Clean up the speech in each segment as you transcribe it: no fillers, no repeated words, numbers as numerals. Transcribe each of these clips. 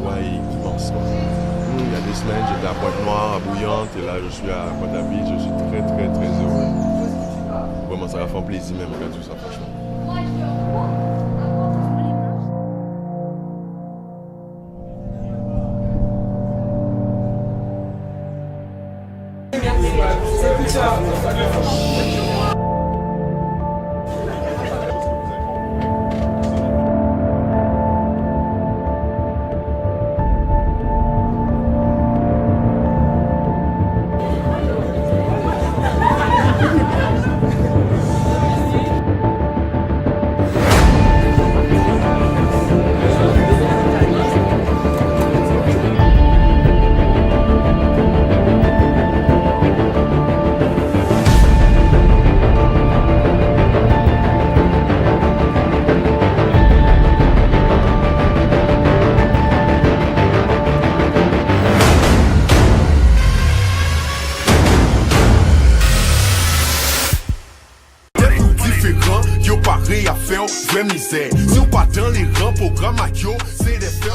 joie est immense. Il y a des semaines, j'étais à Pointe-Noire, à Bouillante, et là, je suis à Pointe-à-Pitre. Je suis très, très, très heureux. Vraiment, ça va faire plaisir même quand tout ça, franchement.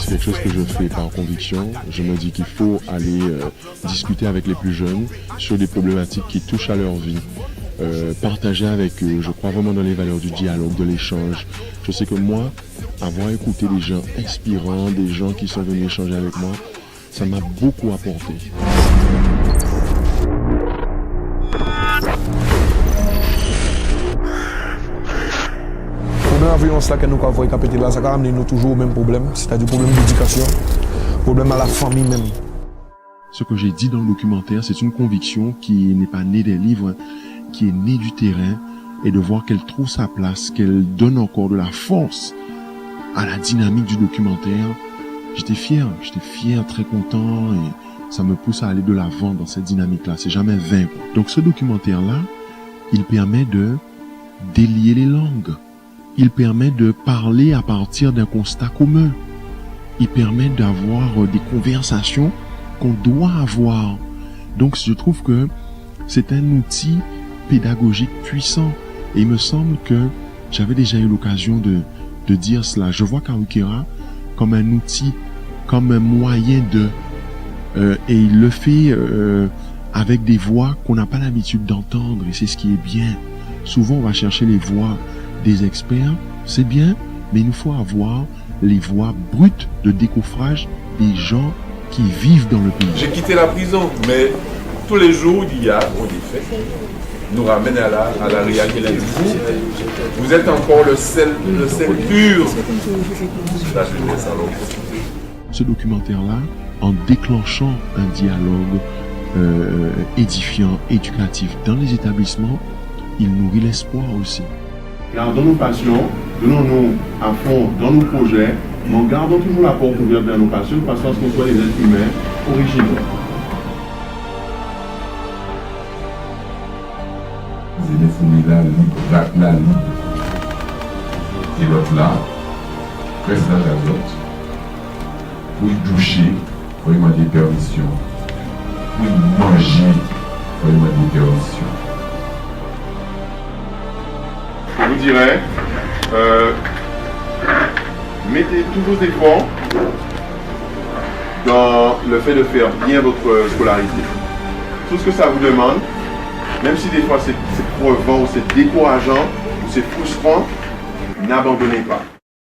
C'est quelque chose que je fais par conviction. Je me dis qu'il faut aller discuter avec les plus jeunes sur des problématiques qui touchent à leur vie. Partager avec eux, je crois vraiment dans les valeurs du dialogue, de l'échange. Je sais que moi, avoir écouté des gens inspirants, des gens qui sont venus échanger avec moi, ça m'a beaucoup apporté. La violence que nous avons capté là, ça a amené nous toujours au même problème, c'est-à-dire problème d'éducation, problème à la famille même. Ce que j'ai dit dans le documentaire, c'est une conviction qui n'est pas née des livres, qui est née du terrain, et de voir qu'elle trouve sa place, qu'elle donne encore de la force à la dynamique du documentaire. J'étais fier, très content, et ça me pousse à aller de l'avant dans cette dynamique-là. C'est jamais vain, quoi. Donc ce documentaire-là, il permet de délier les langues. Il permet de parler à partir d'un constat commun. Il permet d'avoir des conversations qu'on doit avoir. Donc je trouve que c'est un outil pédagogique puissant. Et il me semble que j'avais déjà eu l'occasion de dire cela. Je vois Kawikera comme un outil, comme un moyen de... et il le fait avec des voix qu'on n'a pas l'habitude d'entendre. Et c'est ce qui est bien. Souvent on va chercher les voix des experts, c'est bien, mais il nous faut avoir les voix brutes de décoffrage des gens qui vivent dans le pays. J'ai quitté la prison, mais tous les jours, il y a des faits nous ramènent à la réalité. Vous êtes encore le sel pur de la jeunesse. Ce documentaire-là, en déclenchant un dialogue édifiant, éducatif dans les établissements, il nourrit l'espoir aussi. Gardons nos passions, donnons-nous à fond dans nos projets, mais gardons toujours la porte ouverte dans nos passions parce qu'on soit des êtres humains originaux. C'est des fourmis là, là, et l'autre là, reste dans la l'autre. Pour y doucher, il faut y demander permission. Pour y manger, il faut y demander permission. Je vous dirais, mettez tous vos efforts dans le fait de faire bien votre scolarité. Tout ce que ça vous demande, même si des fois c'est crevant ou c'est décourageant ou c'est frustrant, n'abandonnez pas.